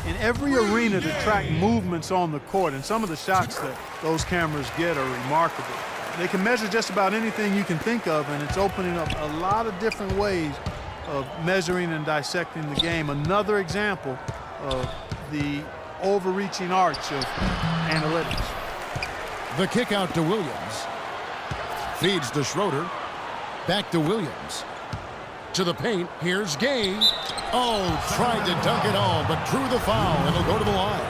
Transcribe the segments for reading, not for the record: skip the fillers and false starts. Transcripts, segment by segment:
in every arena to track movements on the court, and some of the shots that those cameras get are remarkable. They can measure just about anything you can think of, and it's opening up a lot of different ways of measuring and dissecting the game. Another example of the overreaching arch of analytics. The kick out to Williams. Feeds to Schroeder. Back to Williams. To the paint. Here's Gay. Oh, tried to dunk it home, but drew the foul, and it'll go to the line.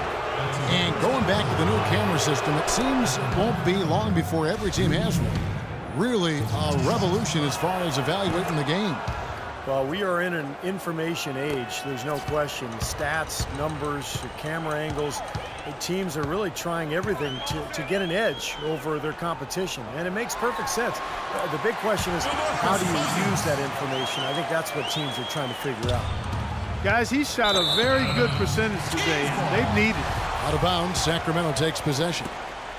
And going back to the new camera system, it seems it won't be long before every team has one. Really a revolution as far as evaluating the game. Well, we are in an information age, there's no question. Stats, numbers, camera angles. The teams are really trying everything to get an edge over their competition, and it makes perfect sense. The big question is, how do you use that information? I think that's what teams are trying to figure out. Guys, he shot a very good percentage today, and they've needed it. Out of bounds, Sacramento takes possession.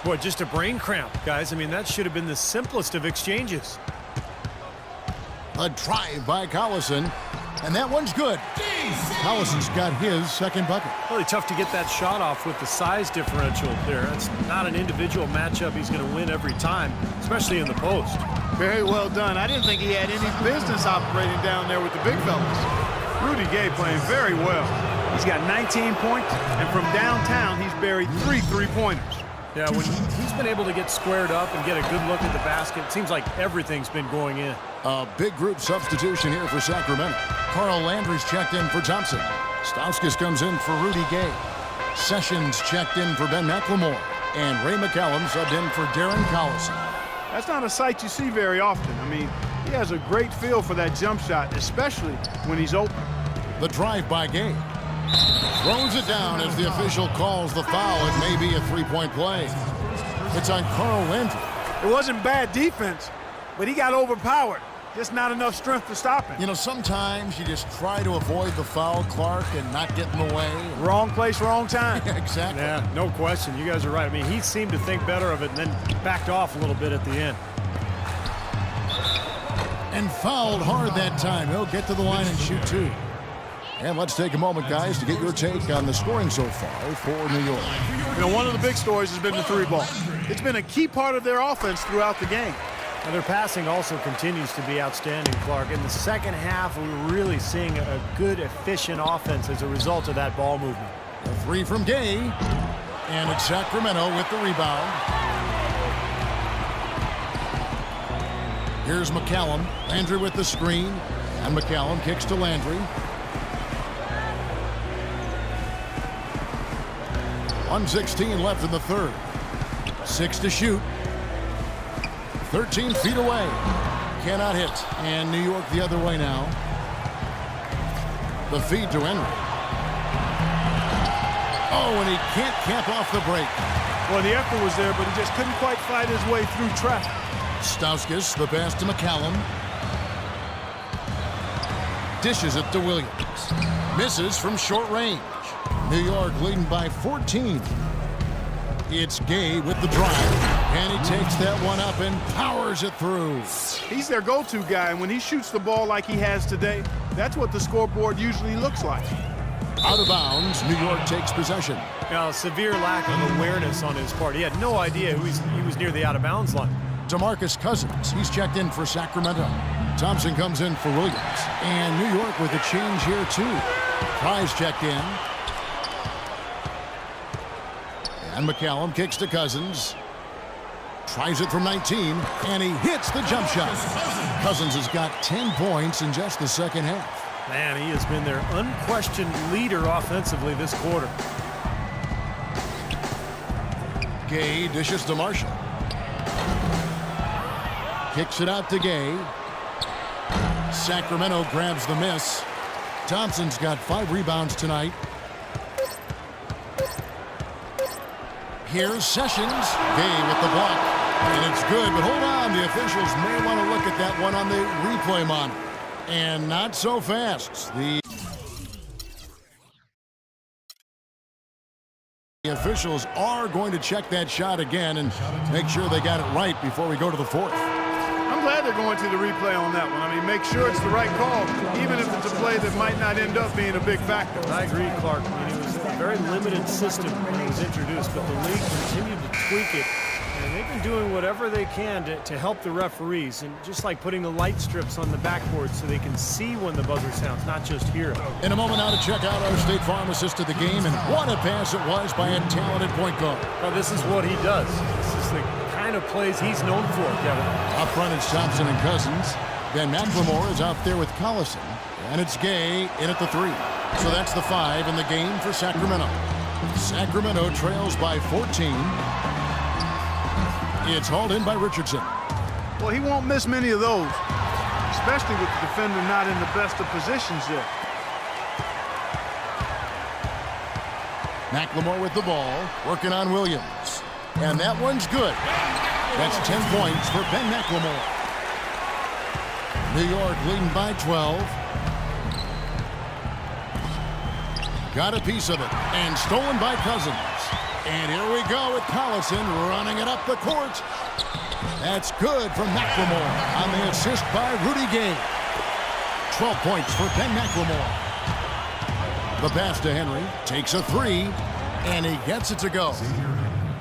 Boy, just a brain cramp, guys. I mean, that should have been the simplest of exchanges. A drive by Collison, and that one's good. Collison's got his second bucket. Really tough to get that shot off with the size differential there. That's not an individual matchup he's going to win every time, especially in the post. Very well done. I didn't think he had any business operating down there with the big fellas. Rudy Gay playing very well. He's got 19 points, and from downtown, he's buried 3 three-pointers. Yeah, when he's been able to get squared up and get a good look at the basket, it seems like everything's been going in. A big group substitution here for Sacramento. Carl Landry's checked in for Thompson. Stauskas comes in for Rudy Gay. Sessions checked in for Ben McLemore. And Ray McCallum subbed in for Darren Collison. That's not a sight you see very often. I mean, he has a great feel for that jump shot, especially when he's open. The drive by Gay. Throws it down as the official calls the foul. It may be a three-point play. It's on Carl Landry. It wasn't bad defense, but he got overpowered. Just not enough strength to stop him. You know, sometimes you just try to avoid the foul, Clark, and not get in the way. Wrong place, wrong time. Exactly. Yeah, no question. You guys are right. I mean, he seemed to think better of it and then backed off a little bit at the end. And fouled hard that time. He'll get to the line and shoot two. And let's take a moment, guys, to get your take on the scoring so far for New York. You know, one of the big stories has been the three ball. It's been a key part of their offense throughout the game. And their passing also continues to be outstanding, Clark. In the second half, we're really seeing a good, efficient offense as a result of that ball movement. A three from Gay. And it's Sacramento with the rebound. Here's McCallum. Landry with the screen. And McCallum kicks to Landry. 1:16 left in the third. 6 to shoot. 13 feet away. Cannot hit. And New York the other way now. The feed to Henry. Oh, and he can't cap off the break. Well, the effort was there, but he just couldn't quite fight his way through traffic. Stauskas, the pass to McCallum. Dishes it to Williams. Misses from short range. New York leading by 14. It's Gay with the drive. And he takes that one up and powers it through. He's their go-to guy, and when he shoots the ball like he has today, that's what the scoreboard usually looks like. Out of bounds, New York takes possession. Now, a severe lack of awareness on his part. He had no idea he was near the out-of-bounds line. DeMarcus Cousins, he's checked in for Sacramento. Thompson comes in for Williams. And New York with a change here, too. Price checked in. And McCallum kicks to Cousins. Tries it from 19, and he hits the jump shot. Cousins has got 10 points in just the second half. Man, he has been their unquestioned leader offensively this quarter. Gay dishes to Marshall. Kicks it out to Gay. Sacramento grabs the miss. Thompson's got 5 rebounds tonight. Here's Sessions. Gay with the block. And it's good, but hold on. The officials may want to look at that one on the replay monitor. And not so fast. The officials are going to check that shot again and make sure they got it right before we go to the fourth. I'm glad they're going to the replay on that one. I mean, make sure it's the right call, even if it's a play that might not end up being a big factor. I agree, Clark. I mean, it was very limited system when it was introduced, but the league continued to tweak it. And they've been doing whatever they can to help the referees, and just like putting the light strips on the backboard so they can see when the buzzer sounds, not just hear it. In a moment now to check out our State Farm assist to the game, and what a pass it was by a talented point guard. Well, this is what he does. This is the kind of plays he's known for, Kevin. Up front it's Thompson and Cousins. Then McLemore is out there with Collison. And it's Gay in at the 3. So that's the 5 in the game for Sacramento. Sacramento trails by 14. It's hauled in by Richardson. Well, he won't miss many of those, especially with the defender not in the best of positions there. McLemore with the ball, working on Williams. And that one's good. That's 10 points for Ben McLemore. New York leading by 12. Got a piece of it, and stolen by Cousins. And here we go with Collison running it up the court. That's good from McLemore on the assist by Rudy Gay. 12 points for Ben McLemore. The pass to Henry, takes a 3, and he gets it to go.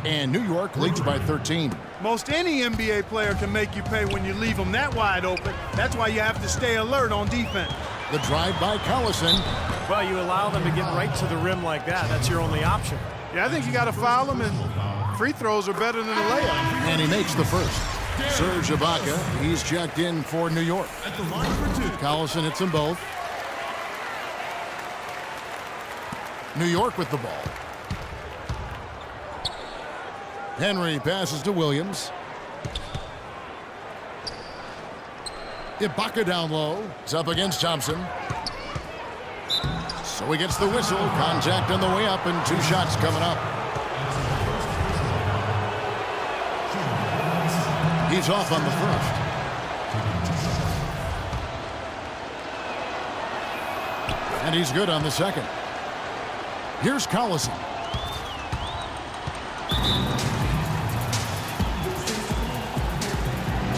And New York leads by 13. Most any NBA player can make you pay when you leave them that wide open. That's why you have to stay alert on defense. The drive by Collison. Well, you allow them to get right to the rim like that. That's your only option. Yeah, I think you got to foul them, and free throws are better than a layup. And he makes the first. Serge Ibaka, he's checked in for New York. Collison hits them both. New York with the ball. Henry passes to Williams. Ibaka down low. It's up against Thompson. So he gets the whistle. Contact on the way up, and 2 shots coming up. He's off on the first. And he's good on the second. Here's Collison.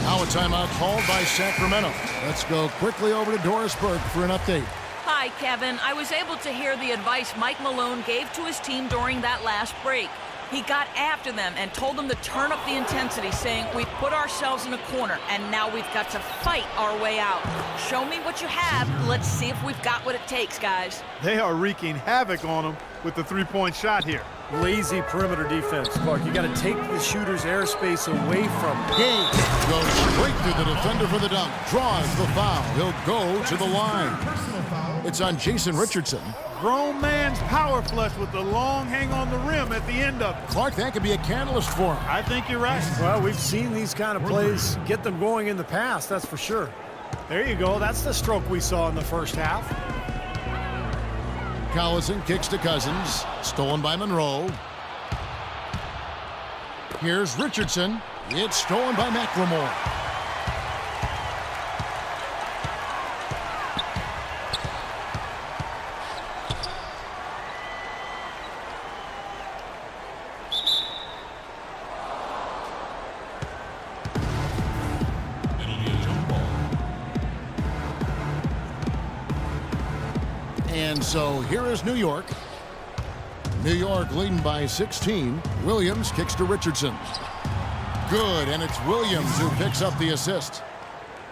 Now a timeout called by Sacramento. Let's go quickly over to Doris Burke for an update. Hi, Kevin. I was able to hear the advice Mike Malone gave to his team during that last break. He got after them and told them to turn up the intensity, saying, we've put ourselves in a corner, and now we've got to fight our way out. Show me what you have. Let's see if we've got what it takes, guys. They are wreaking havoc on them with the three-point shot here. Lazy perimeter defense, Clark. You got to take the shooter's airspace away from him. Gay goes straight through the defender for the dunk. Draws the foul. He'll go to the line. It's on Jason Richardson. Grown man's power flush with the long hang on the rim at the end of it. Clark, that could be a catalyst for him. I think you're right. Well, we've seen these kind of plays get them going in the past, that's for sure. There you go. That's the stroke we saw in the first half. Collison kicks to Cousins. Stolen by Monroe. Here's Richardson. It's stolen by McLemore. And so here is New York. New York leading by 16. Williams kicks to Richardson. Good, and it's Williams who picks up the assist.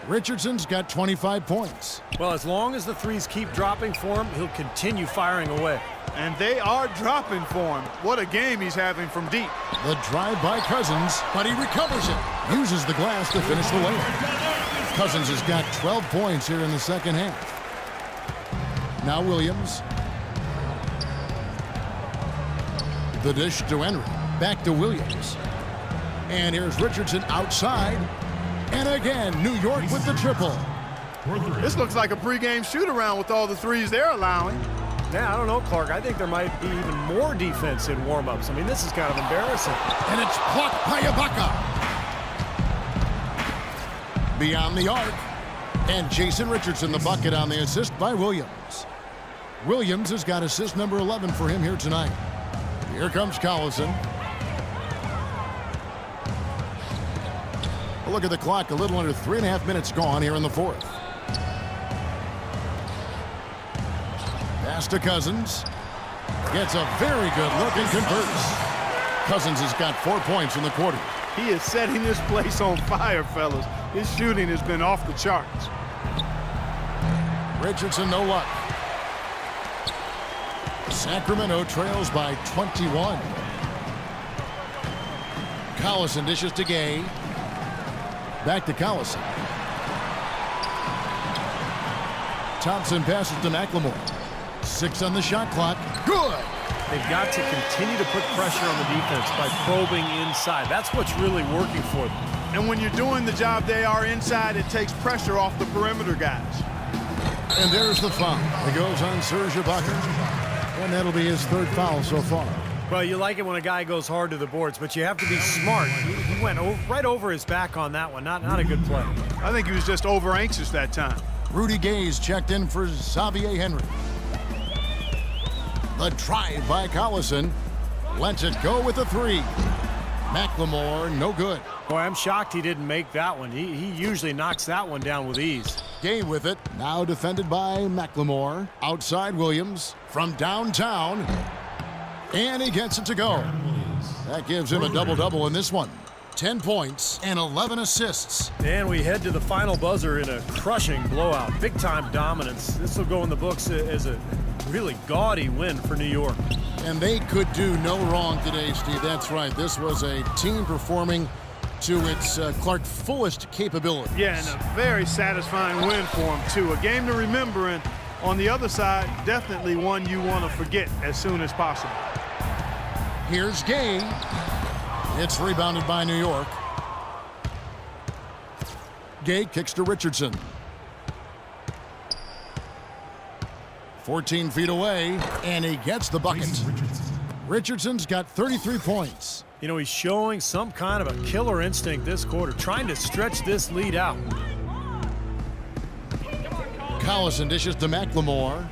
Richardson's got 25 points. Well, as long as the threes keep dropping for him, he'll continue firing away. And they are dropping for him. What a game he's having from deep. The drive by Cousins, but he recovers it. Uses the glass to finish the layup. Cousins has got 12 points here in the second half. Now Williams. The dish to Henry. Back to Williams. And here's Richardson outside. And again, New York with the triple. This looks like a pregame shoot-around with all the threes they're allowing. Yeah, I don't know, Clark. I think there might be even more defense in warm-ups. I mean, this is kind of embarrassing. And it's blocked by Ibaka. Beyond the arc. And Jason Richardson, the bucket on the assist by Williams. Williams has got assist number 11 for him here tonight. Here comes Collison. Look at the clock, a little under 3.5 minutes gone here in the fourth. Pass to Cousins. Gets a very good look and converts. Cousins has got 4 points in the quarter. He is setting this place on fire, fellas. His shooting has been off the charts. Richardson, no luck. Sacramento trails by 21. Collison dishes to Gay. Back to Collison. Thompson passes to McLemore. 6 on the shot clock. Good! They've got to continue to put pressure on the defense by probing inside. That's what's really working for them. And when you're doing the job they are inside, it takes pressure off the perimeter guys. And there's the foul. It goes on Serge Ibaka. And that'll be his 3rd foul so far. Well, you like it when a guy goes hard to the boards, but you have to be smart. He went right over his back on that one. Not a good play. I think he was just over anxious that time. Rudy Gay's checked in for Xavier Henry. The drive by Collison. Lets it go with a 3. McLemore, no good. Boy, I'm shocked he didn't make that one. He usually knocks that one down with ease. Gay with it. Now defended by McLemore. Outside Williams from downtown. And he gets it to go. That gives him a double-double in this one. 10 points and 11 assists. And we head to the final buzzer in a crushing blowout. Big-time dominance. This will go in the books as a really gaudy win for New York. And they could do no wrong today, Steve. That's right. This was a team performing to its Clark fullest capabilities. Yeah, and a very satisfying win for him, too. A game to remember, and on the other side, definitely one you want to forget as soon as possible. Here's Gay. It's rebounded by New York. Gay kicks to Richardson. 14 feet away, and he gets the bucket. Richardson's got 33 points. You know, he's showing some kind of a killer instinct this quarter, trying to stretch this lead out. Collison dishes to McLemore.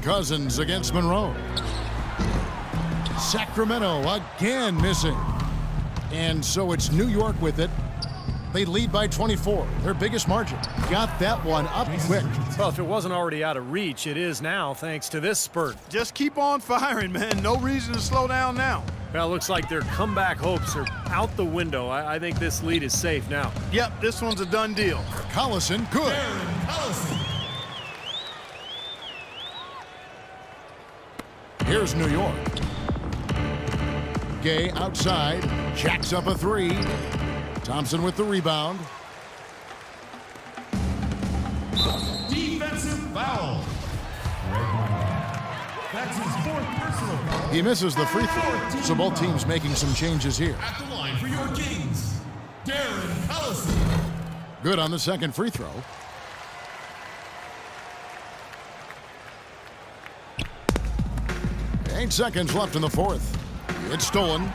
Cousins against Monroe. Sacramento again missing. And so it's New York with it. They lead by 24, their biggest margin. Got that one up quick. Well, if it wasn't already out of reach, it is now thanks to this spurt. Just keep on firing, man. No reason to slow down now. Well, it looks like their comeback hopes are out the window. I think this lead is safe now. Yep, this one's a done deal. Collison, good. Here's New York. Gay outside, jacks up a 3. Thompson with the rebound. Defensive foul. That's his 4th personal foul. He misses the free throw, so both teams making some changes here. At the line for your Kings, Darren Collison. Good on the second free throw. Eight seconds left in the 4th. It's stolen.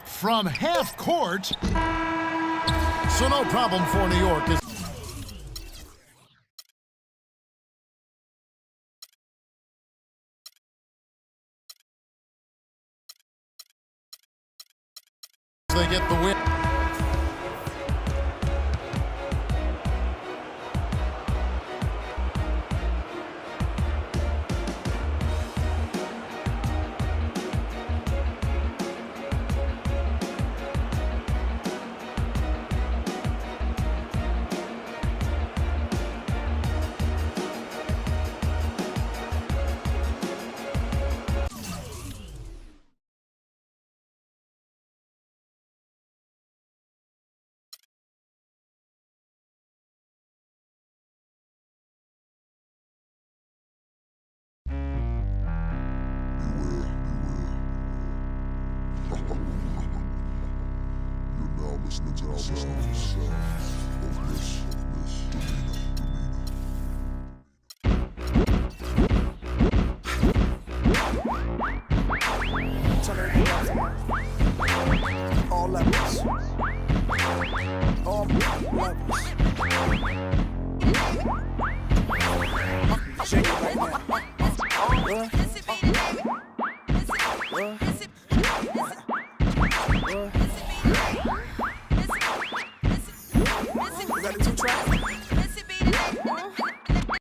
From half court. So no problem for New York. They get the win. listening to our sounds of this all levels. All levels. Shake it.